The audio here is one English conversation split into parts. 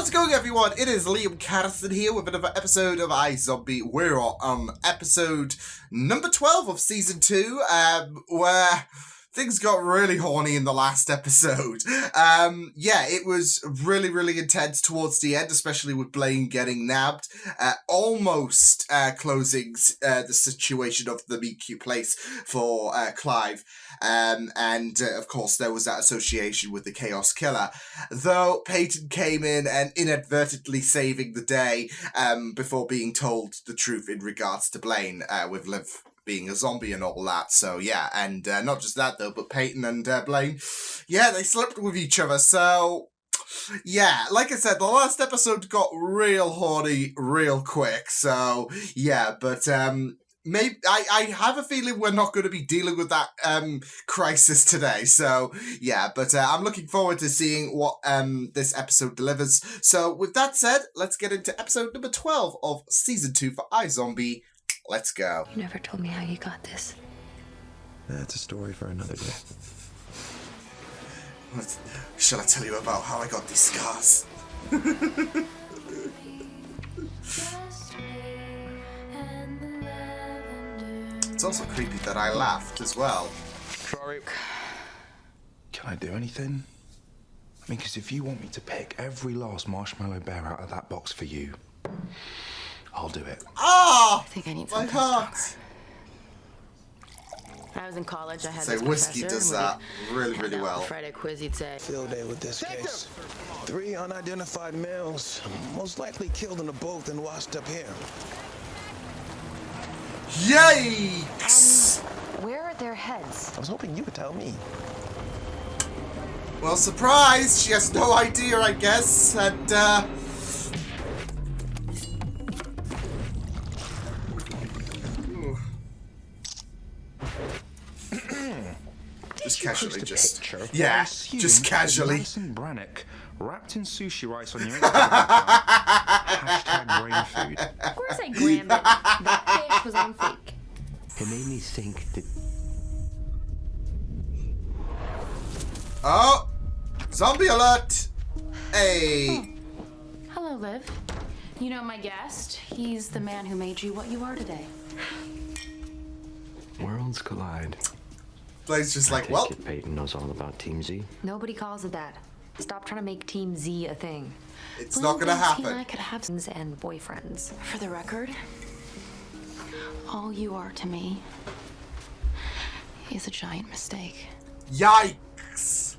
How's it going, everyone? It is Liam Catterson here with another episode of iZombie. We're on episode number 12 of season 2, where things got really horny in the last episode. Yeah, it was really intense towards the end, especially with Blaine getting nabbed, almost closing the situation of the meet cute place for Clive. And of course, there was that association with the Chaos Killer. Though Peyton came in and inadvertently saving the day before being told the truth in regards to Blaine, with Liv being a zombie and all that. So yeah, and not just that though, but Peyton and Blaine, yeah, they slept with each other. So yeah, like I said, the last episode got real horny real quick. So yeah, but maybe I have a feeling we're not going to be dealing with that crisis today. So yeah, but I'm looking forward to seeing what this episode delivers. So with that said, let's get into episode number 12 of season 2 for iZombie. Let's go. You never told me how you got this. That's a story for another day. Shall I tell you about how I got these scars? It's also creepy that I laughed as well. Sorry. Can I do anything? I mean, because if you want me to pick every last marshmallow bear out of that box for you, I'll do it. Ah! I think I need my something heart. stronger. I was in college. I had So this whiskey professor, does and that when really we'd well. Friday quiz, he'd say, Field day with this case. 3 unidentified males, most likely killed in a boat and washed up here. Yikes! Where are their heads? I was hoping you would tell me. Well, surprise! She has no idea, I guess, and just casually, just casually. Madison Brannock wrapped in sushi rice on your Instagram account. # brain food. Of course I grammed it. That fish was on fake. It made me think that Oh! Zombie alert! Hey! Hello, Liv. You know my guest. He's the man who made you what you are today. worlds collide. Blaine's just I like, take well, it Peyton knows all about Team Z. nobody calls it that. Stop trying to make Team Z a thing. it's not gonna He and I happen. could have sons and boyfriends. For the record, all you are to me is a giant mistake. Yikes!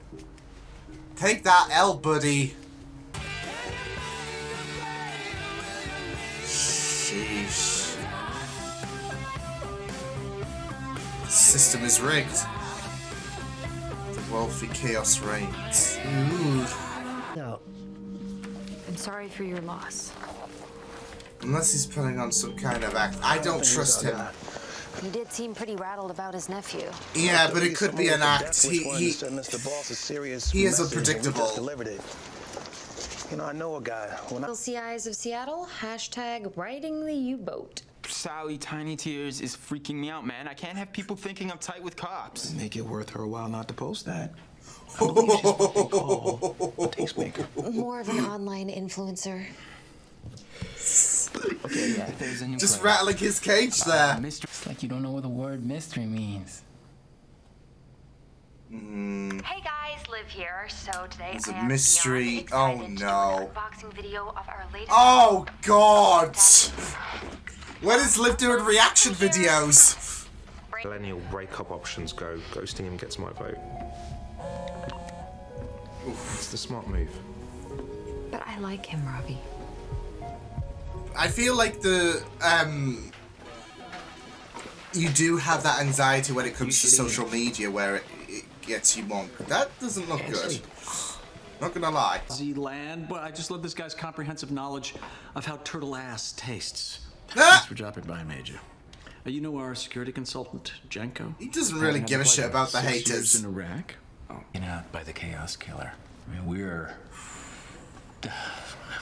Take that L, buddy. Sheesh. The system is rigged. The wealthy chaos reigns. Ooh. No. I'm sorry for your loss. Unless he's putting on some kind of act. I don't trust him. He did seem pretty rattled about his nephew. Yeah, but it could be an act. He is unpredictable. You know, I know a guy. When I Sea Eyes of Seattle, #riding the U-boat. Sally Tiny Tears is freaking me out, man. I can't have people thinking I'm tight with cops. make it worth her while not to post that. I believe she's what they call a tastemaker. More of an online influencer. Okay, yeah, there's a new Just player. rattling his cage there. Mystery. It's like you don't know what the word mystery means. Hey guys, Liv here. So today It's I a am mystery. beyond Oh, excited to do no. an unboxing video of our latest. Oh, God! When is Liv doing reaction videos? Millennial breakup options go. Ghosting him gets my vote. It's the smart move. But I like him, Robbie. I feel like you do have that anxiety when it comes to social media where it gets you on. That doesn't look good. Not gonna lie. Z-Land, but I just love this guy's comprehensive knowledge of how turtle ass tastes. Ah! Thanks for dropping by, Major. You know our security consultant, Jenko? He doesn't really give a shit about the 6 years haters. in Iraq. Out by the Chaos Killer. I mean, we're...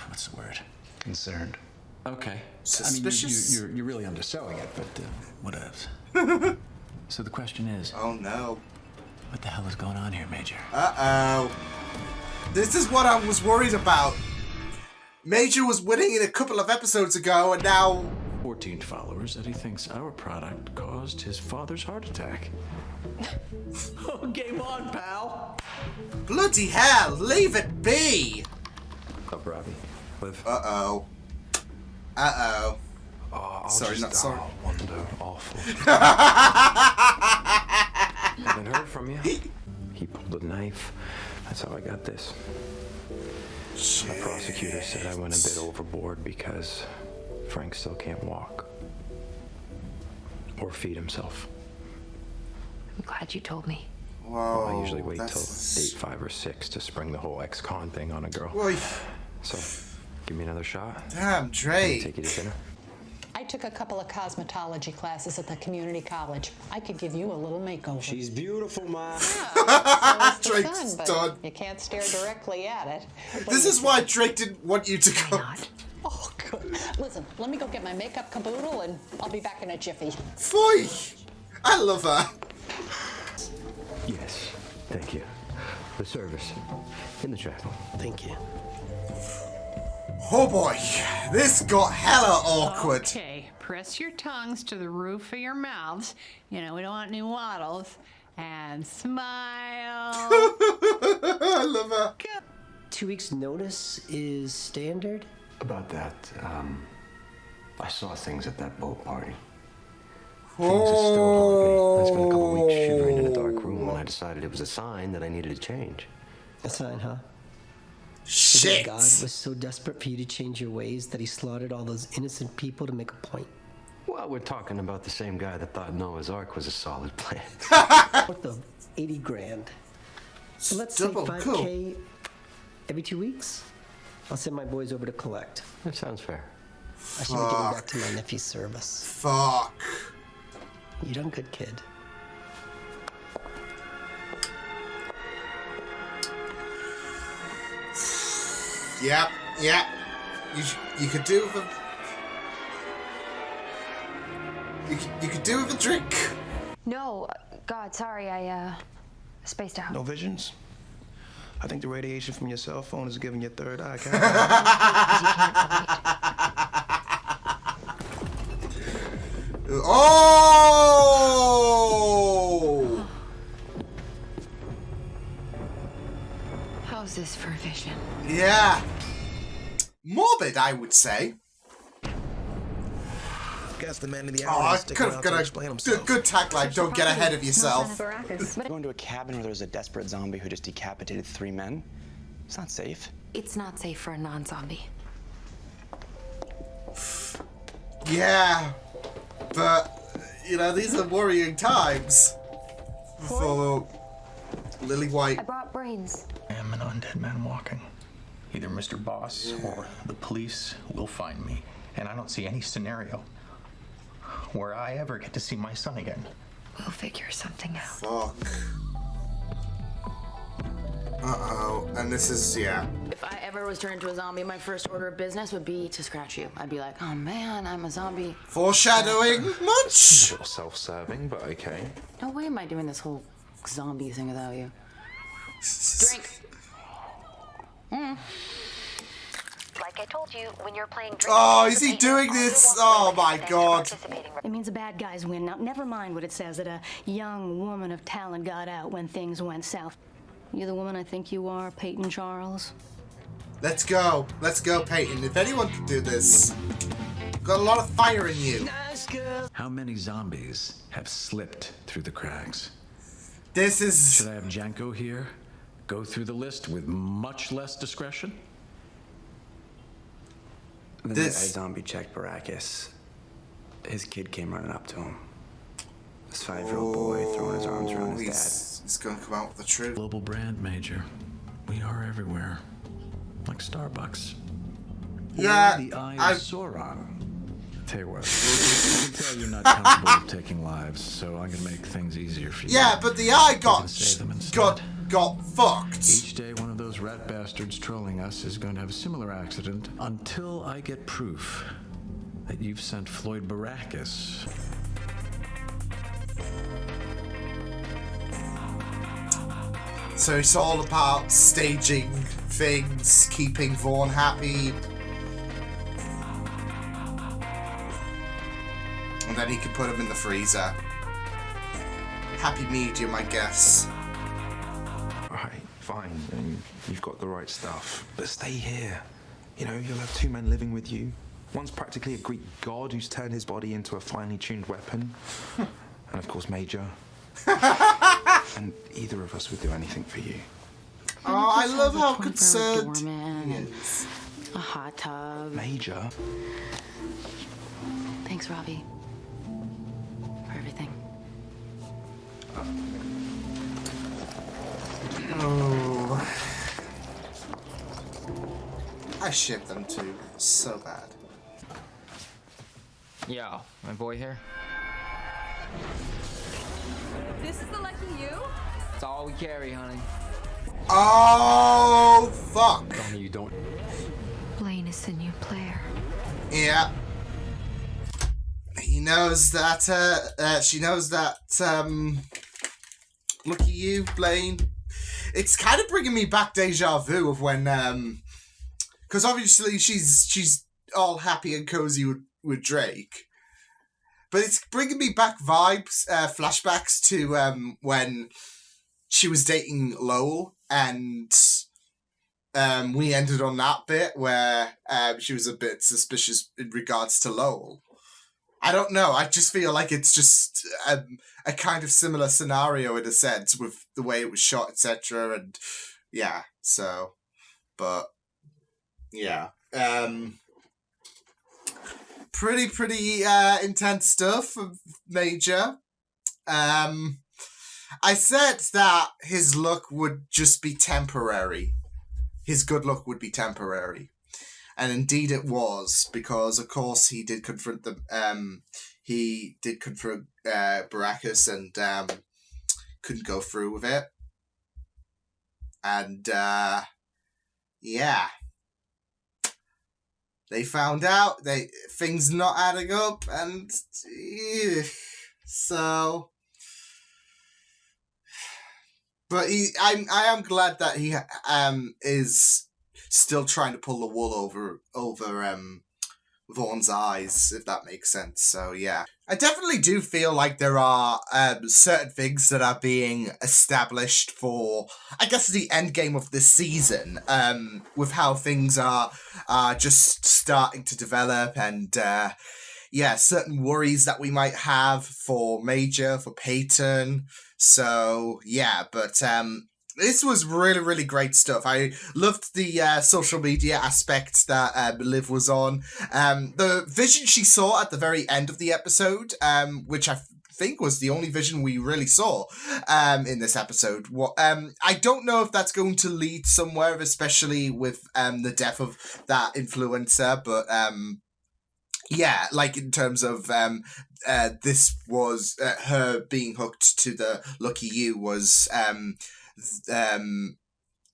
what's the word? Concerned. Okay. Suspicious? I mean, you're really underselling it, but Whatevs. So the question is, Oh no. what the hell is going on here, Major? Uh-oh. This is what I was worried about. Major was winning it a couple of episodes ago, and now 14 followers that he thinks our product caused his father's heart attack. Oh, game on, pal. bloody hell, leave it be. Up, Robbie. Liv. Uh-oh. Sorry, not sorry. Wonder, awful. Haven't heard from you. He pulled a knife. That's how I got this. The prosecutor said I went a bit overboard because Frank still can't walk. Or feed himself. I'm glad you told me. Whoa, I usually wait till date 5 or 6 to spring the whole ex-con thing on a girl. Oy. So, give me another shot. Damn, Drake. Take you to dinner. I took a couple of cosmetology classes at the community college. I could give you a little makeover. She's beautiful, Ma. Yeah, so Drake's is the sun, done. but you can't stare directly at it. This is why Drake didn't want you to go. Oh, good. Listen, let me go get my makeup caboodle, and I'll be back in a jiffy. Foy! I love her. Yes, thank you. The service. In the chapel. Thank you. Oh boy, this got hella awkward. Okay, press your tongues to the roof of your mouths. You know, we don't want any waddles. And smile. I love her. 2 weeks notice is standard? About that, I saw things at that boat party. Things that still haunt me. I spent a couple weeks shivering in a dark room when I decided it was a sign that I needed to change. A sign, huh? Shit. God was so desperate for you to change your ways that he slaughtered all those innocent people to make a point. Well, we're talking about the same guy that thought Noah's Ark was a solid plan. What the 80 grand? So let's say Double 5K cool. every 2 weeks. I'll send my boys over to collect. That sounds fair. I should be getting back to my nephew's service. Fuck. You done good, kid. Yeah, yeah. You could do with a... You could do with a drink. No, God, sorry, I spaced out. No visions? I think the radiation from your cell phone is giving your third eye. Oh! How's this for a vision? Yeah. Morbid, I would say. Guess the man in the Oh, I alley could have got a good tagline. Don't get ahead of yourself. Going to a cabin where there's a desperate zombie who just decapitated 3 men. It's not safe. It's not safe for a non-zombie. Yeah, but you know these are worrying times for Lily White. I brought brains. I am an undead man walking. Either Mr. Boss or the police will find me, and I don't see any scenario where I ever get to see my son again. We'll figure something out. Fuck. Uh-oh. And this is, yeah. If I ever was turned into a zombie, my first order of business would be to scratch you. I'd be like, oh man, I'm a zombie. Foreshadowing much? A little self-serving, but okay. No way am I doing this whole zombie thing without you. Drink. Like I told you, when you're playing drink, Oh, is he doing this? Oh my god. It means the bad guys win. Now, never mind what it says that a young woman of talent got out when things went south. You're the woman I think you are, Peyton Charles. Let's go. Let's go, Peyton. If anyone can do this. Got a lot of fire in you. How many zombies have slipped through the cracks? This is... Should I have Janko here go through the list with much less discretion? The night iZombie checked Baracus, his kid came running up to him. This 5-year-old boy throwing his arms around his dad. He's gonna come out with the truth. Global brand, Major. We are everywhere. Like Starbucks. Yeah, Or the Eye of Sauron. Tell you what, I can tell you're not comfortable with taking lives, so I'm gonna make things easier for you. Yeah, but the eye got fucked. Each day one of those rat bastards trolling us is going to have a similar accident until I get proof that you've sent Floyd Baracus. So it's all about staging things, keeping Vaughn happy. And then he can put them in the freezer. Happy medium, I guess. Alright, fine. And you've got the right stuff. But stay here. You know, you'll have two men living with you. One's practically a Greek god who's turned his body into a finely tuned weapon. And of course, Major. And either of us would do anything for you. Oh, I love how concerned concerned he is. a hot tub. Major? Thanks, Robbie, for everything. Oh. I ship them too. So bad. Yo, my boy here. This is the lucky you? It's all we carry, honey. Oh, fuck. Donnie, you don't. Blaine is the new player. Yeah. He knows that, she knows that, lucky you, Blaine. It's kind of bringing me back deja vu of when, because obviously she's all happy and cozy with Drake. But it's bringing me back vibes, flashbacks to, when she was dating Lowell, and we ended on that bit where she was a bit suspicious in regards to Lowell. I don't know, I just feel like it's just a kind of similar scenario in a sense with the way it was shot, etc. And yeah, so, but yeah. Pretty intense stuff of Major. I said that his look would just be temporary. His good luck would be temporary. And indeed it was, because of course he did confront Baracus and couldn't go through with it. And yeah. They found out things not adding up, and so. But I am glad that he is still trying to pull the wool over Vaughn's eyes, if that makes sense. So yeah, I definitely do feel like there are certain things that are being established for, I guess, the end game of this season, with how things are just starting to develop, and yeah, certain worries that we might have for Major, for Peyton. So yeah, but this was really, really great stuff. I loved the social media aspect that Liv was on. The vision she saw at the very end of the episode, which I think was the only vision we really saw in this episode. I don't know if that's going to lead somewhere, especially with the death of that influencer, but yeah, like in terms of this was her being hooked to the Lucky You was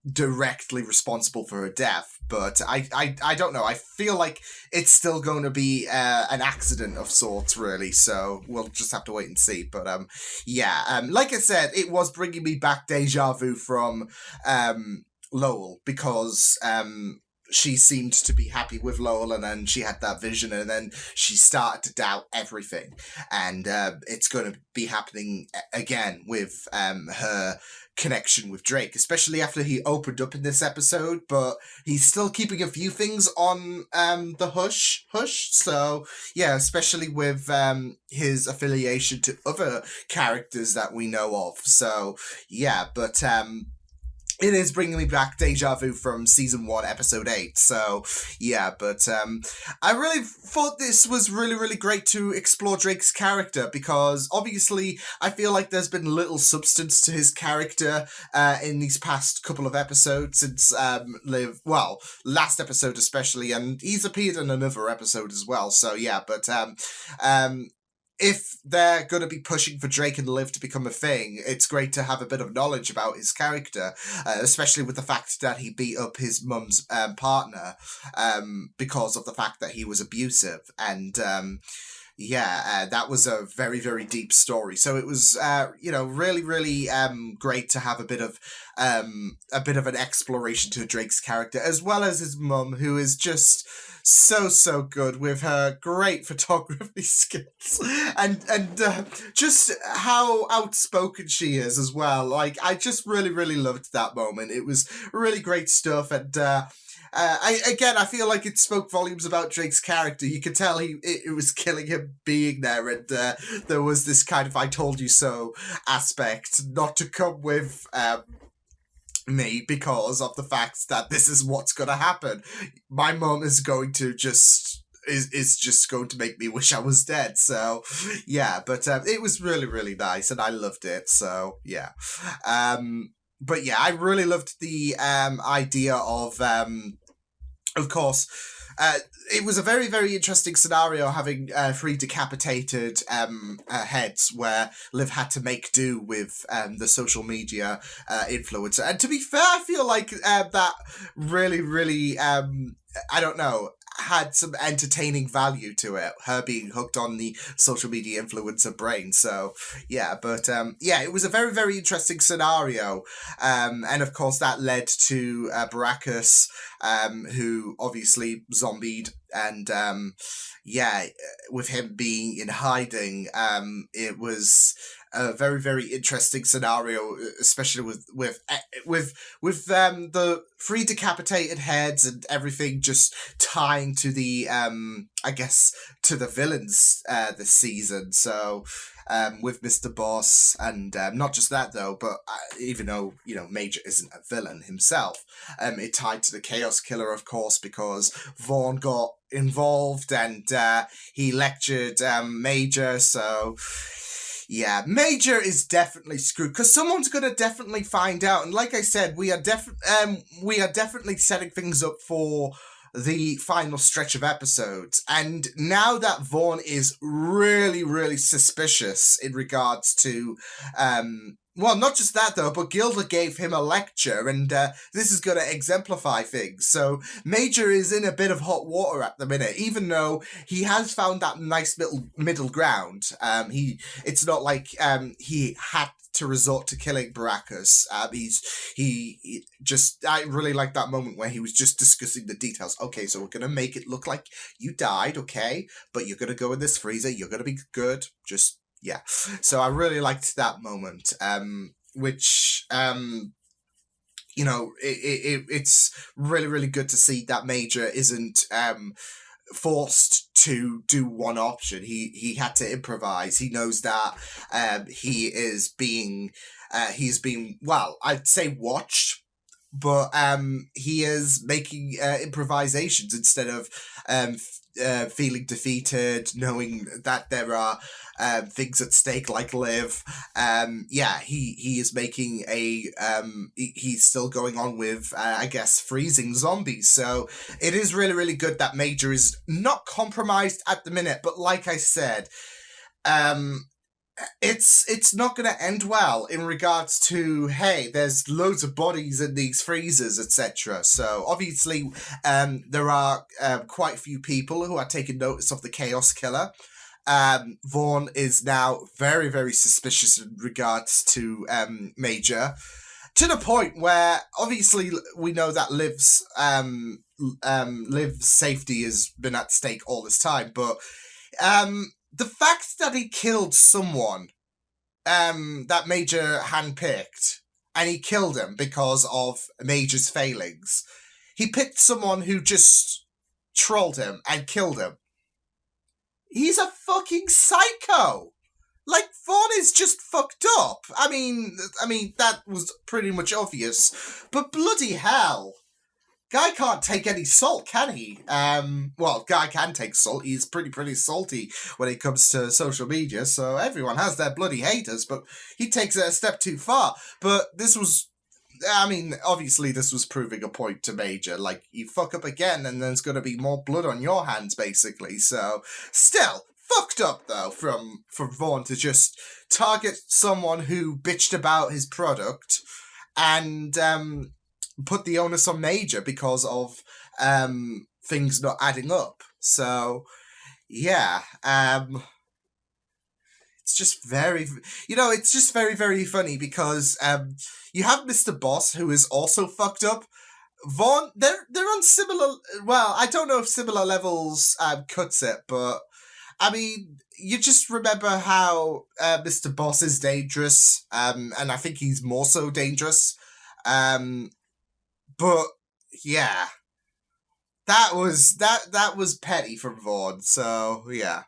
directly responsible for her death, but I don't know. I feel like it's still going to be an accident of sorts, really, so we'll just have to wait and see. But yeah, like I said, it was bringing me back deja vu from Lowell, because she seemed to be happy with Lowell, and then she had that vision, and then she started to doubt everything, and it's going to be happening again with her connection with Drake, especially after he opened up in this episode, but he's still keeping a few things on the hush, so yeah, especially with his affiliation to other characters that we know of. So yeah, but it is bringing me back deja vu from season 1, episode 8. So, yeah, but I really thought this was really, really great to explore Drake's character, because obviously I feel like there's been little substance to his character in these past couple of episodes since last episode especially, and he's appeared in another episode as well. So, yeah, but if they're going to be pushing for Drake and Liv to become a thing, it's great to have a bit of knowledge about his character, especially with the fact that he beat up his mum's partner because of the fact that he was abusive. And that was a very, very deep story. So it was, really, really great to have a bit of an exploration to Drake's character, as well as his mum, who is just so good with her great photography skills and just how outspoken she is as well. Like, I just really, really loved that moment. It was really great stuff, and I feel like it spoke volumes about Drake's character. You could tell it was killing him being there, and there was this kind of "I told you so" aspect not to come with me because of the fact that this is what's going to happen. My mom is going to just going to make me wish I was dead. So yeah, but it was really, really nice, and I loved it. So yeah. But yeah, I really loved the idea of course, it was a very, very interesting scenario having 3 decapitated heads where Liv had to make do with the social media influencer. And to be fair, I feel like that really, really, I don't know, had some entertaining value to it, her being hooked on the social media influencer brain. So yeah, but it was a very, very interesting scenario, and of course that led to Baracus, who obviously zombied, and with him being in hiding, it was a very, very interesting scenario, especially with the 3 decapitated heads and everything just tying to the I guess to the villains this season. So with Mr. Boss, and not just that though, but even though Major isn't a villain himself, it tied to the Chaos Killer, of course, because Vaughn got involved and he lectured Major. So yeah, Major is definitely screwed, because someone's gonna definitely find out. And like I said, we are definitely setting things up for the final stretch of episodes. And now that Vaughn is really, really suspicious in regards to well, not just that though, but Gilda gave him a lecture, and this is going to exemplify things. So Major is in a bit of hot water at the minute, even though he has found that nice little middle ground. It's not like he had to resort to killing Baracus. He just, I really like that moment where he was just discussing the details. Okay, so we're going to make it look like you died, okay? But you're going to go in this freezer, you're going to be good, just... yeah, so I really liked that moment, which, it's really, really good to see that Major isn't forced to do one option. He had to improvise. He knows that he's being, well, I'd say watched, but he is making improvisations instead of feeling defeated, knowing that there are things at stake like Liv. He is making he's still going on with, I guess, freezing zombies. So it is really, really good that Major is not compromised at the minute, but like I said, it's not going to end well in regards to, hey, there's loads of bodies in these freezers, etc. So obviously there are quite a few people who are taking notice of the Chaos Killer. Vaughn is now very, very suspicious in regards to Major, to the point where obviously we know that Liv's safety has been at stake all this time, but the fact that he killed someone that Major handpicked, and he killed him because of Major's failings. He picked someone who just trolled him and killed him. He's a fucking psycho! Like, Vaughn is just fucked up. I mean, that was pretty much obvious. But bloody hell. Guy can't take any salt, can he? Well, Guy can take salt. He's pretty salty when it comes to social media, so everyone has their bloody haters, but he takes it a step too far. But this was, obviously this was proving a point to Major. Like, you fuck up again and there's going to be more blood on your hands, basically. So, still, fucked up, though, for Vaughn to just target someone who bitched about his product and, put the onus on Major because of things not adding up. So yeah, it's just very, it's just very, very funny because you have Mr. Boss, who is also fucked up. Vaughn, they're on similar, well, I don't know if similar levels cuts it, but I mean, you just remember how Mr. Boss is dangerous, and I think he's more so dangerous. But yeah, that was petty from Vaughn. So yeah,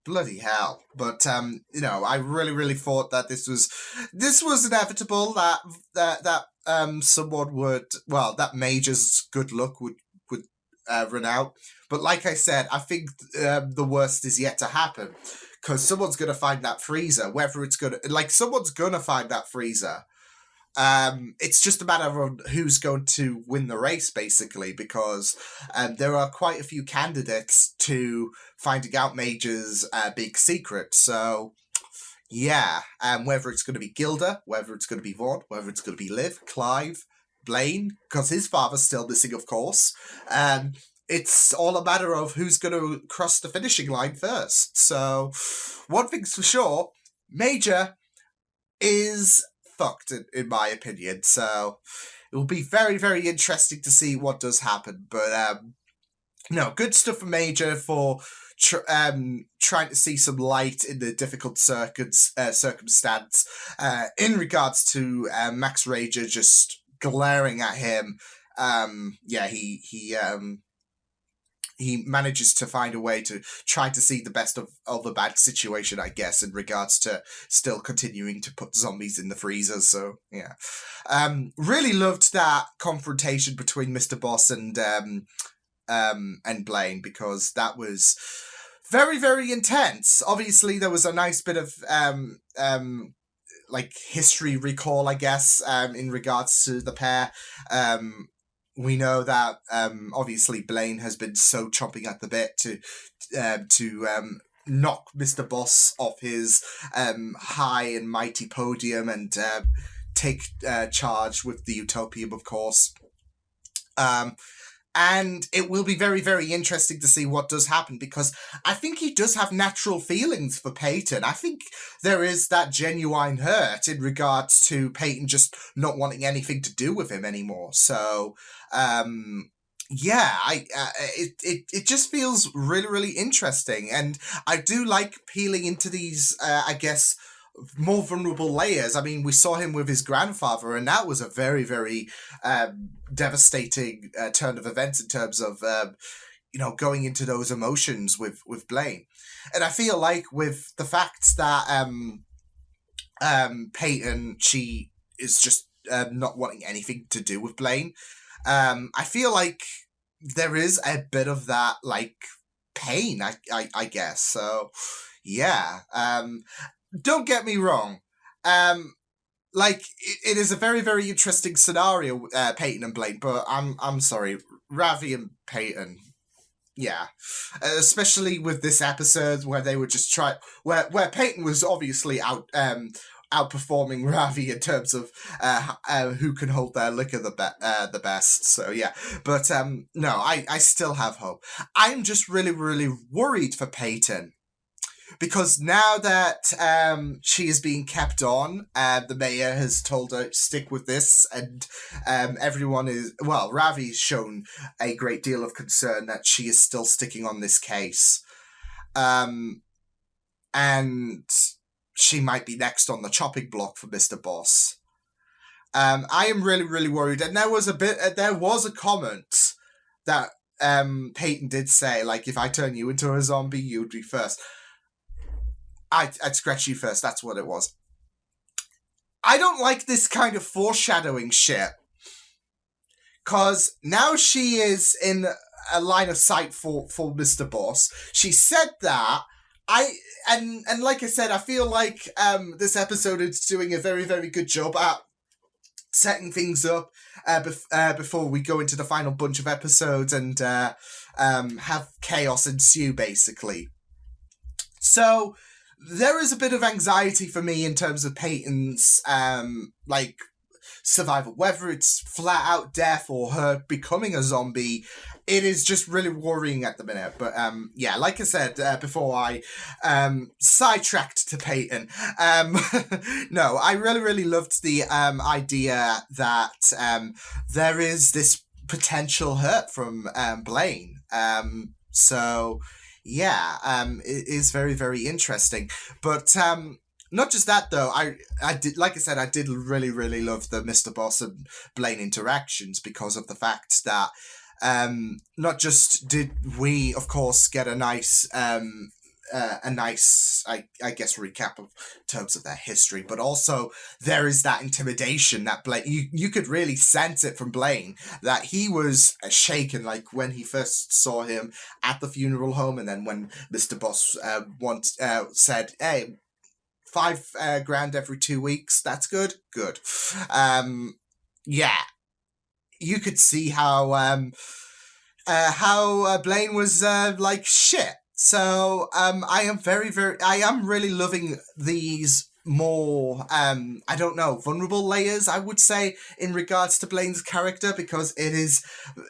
bloody hell. But I really, really thought that this was inevitable that someone would, well, that Major's good luck would run out. But like I said, I think the worst is yet to happen, because someone's going to find that freezer, whether it's going to, someone's going to find that freezer. It's just a matter of who's going to win the race, basically, because there are quite a few candidates to finding out Major's big secret. So, yeah, whether it's going to be Gilda, whether it's going to be Vaughn, whether it's going to be Liv, Clive, Blaine, because his father's still missing, of course. It's all a matter of who's going to cross the finishing line first. So, one thing's for sure, Major is fucked, in my opinion. So, it will be very, very interesting to see what does happen. But, good stuff for Major for trying to see some light in the difficult circumstance in regards to Max Rager just glaring at him. He manages to find a way to try to see the best of the bad situation, I guess, in regards to still continuing to put zombies in the freezer. So, yeah. Really loved that confrontation between Mr. Boss and Blaine, because that was very, very intense. Obviously, there was a nice bit of history recall, I guess, in regards to the pair. We know that obviously Blaine has been so chomping at the bit to knock Mr. Boss off his high and mighty podium and take charge with the Utopium, of course. And it will be very, very interesting to see what does happen, because I think he does have natural feelings for Peyton. I think there is that genuine hurt in regards to Peyton just not wanting anything to do with him anymore. So, it just feels really, really interesting. And I do like peeling into these, I guess, more vulnerable layers. I mean, we saw him with his grandfather, and that was a very, very devastating turn of events in terms of, going into those emotions with Blaine. And I feel like with the fact that Peyton, she is just not wanting anything to do with Blaine, I feel like there is a bit of that, pain, I guess. So, yeah. Don't get me wrong. It is a very, very interesting scenario, Peyton and Blaine, but I'm sorry, Ravi and Peyton. Yeah. Especially with this episode where they were just where Peyton was obviously outperforming Ravi in terms of who can hold their liquor the best. So yeah, but no, I still have hope. I'm just really, really worried for Peyton, because now that she is being kept on, the mayor has told her stick with this, and everyone is, well, Ravi's shown a great deal of concern that she is still sticking on this case. And she might be next on the chopping block for Mr. Boss. I am really, really worried. And there was a comment that Peyton did say, if I turn you into a zombie, you'd be first. I'd scratch you first, that's what it was. I don't like this kind of foreshadowing shit. Because now she is in a line of sight for Mr. Boss. She said that. And like I said, I feel like this episode is doing a very, very good job at setting things up before we go into the final bunch of episodes and have chaos ensue, basically. So there is a bit of anxiety for me in terms of Peyton's survival, whether it's flat out death or her becoming a zombie. It is just really worrying at the minute. But yeah, like I said before I sidetracked to Peyton, no, I really loved the idea that there is this potential hurt from Blaine. So yeah, it is very interesting. But not just that though, I did, like I said, I did really love the Mr. Boss and Blaine interactions because of the fact that not just did we, of course, get a nice, I guess, recap of terms of their history, but also there is that intimidation that Blaine, you could really sense it from Blaine, that he was shaken, like when he first saw him at the funeral home, and then when Mr. Boss said, hey, $5,000 every 2 weeks, that's good. Yeah. You could see how Blaine was like shit. So I am really loving these more I don't know, vulnerable layers, I would say, in regards to Blaine's character, because it is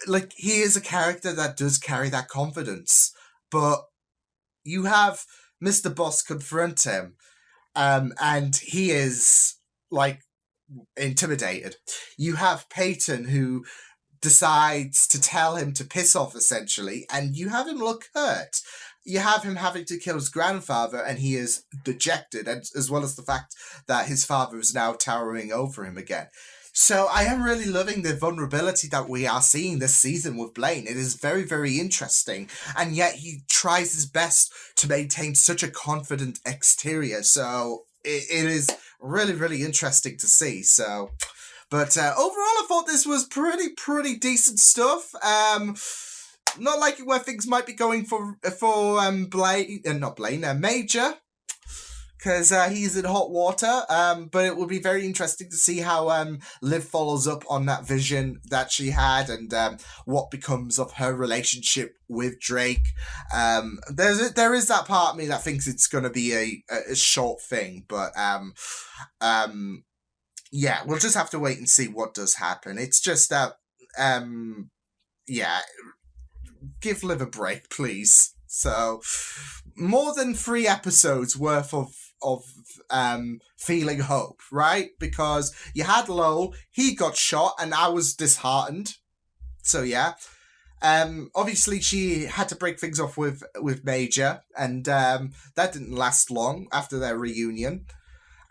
like he is a character that does carry that confidence. But you have Mr. Boss confront him, and he is like intimidated. You have Peyton who decides to tell him to piss off, essentially, and you have him look hurt. You have him having to kill his grandfather, and he is dejected, and as well as the fact that his father is now towering over him again. So I am really loving the vulnerability that we are seeing this season with Blaine. It is very interesting, and yet he tries his best to maintain such a confident exterior. So it is really interesting to see. So, but overall, I thought this was pretty decent stuff. Not liking where things might be going for Blaine, not Blaine, Major, because he's in hot water. But it will be very interesting to see how Liv follows up on that vision that she had, and what becomes of her relationship with Drake. There is that part of me that thinks it's going to be a short thing, but yeah, we'll just have to wait and see what does happen. It's just that yeah, give Liv a break, please. So more than 3 episodes worth of feeling hope, right? Because you had Lowell, he got shot, and I was disheartened. So yeah. Obviously she had to break things off with Major, and that didn't last long after their reunion.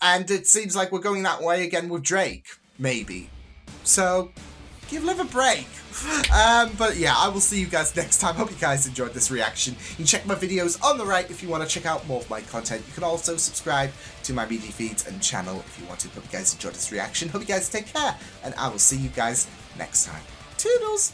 And it seems like we're going that way again with Drake, maybe. So give Liv a break. But yeah, I will see you guys next time. Hope you guys enjoyed this reaction. You can check my videos on the right if you want to check out more of my content. You can also subscribe to my media feeds and channel if you want to. Hope you guys enjoyed this reaction. Hope you guys take care, and I will see you guys next time. Toodles!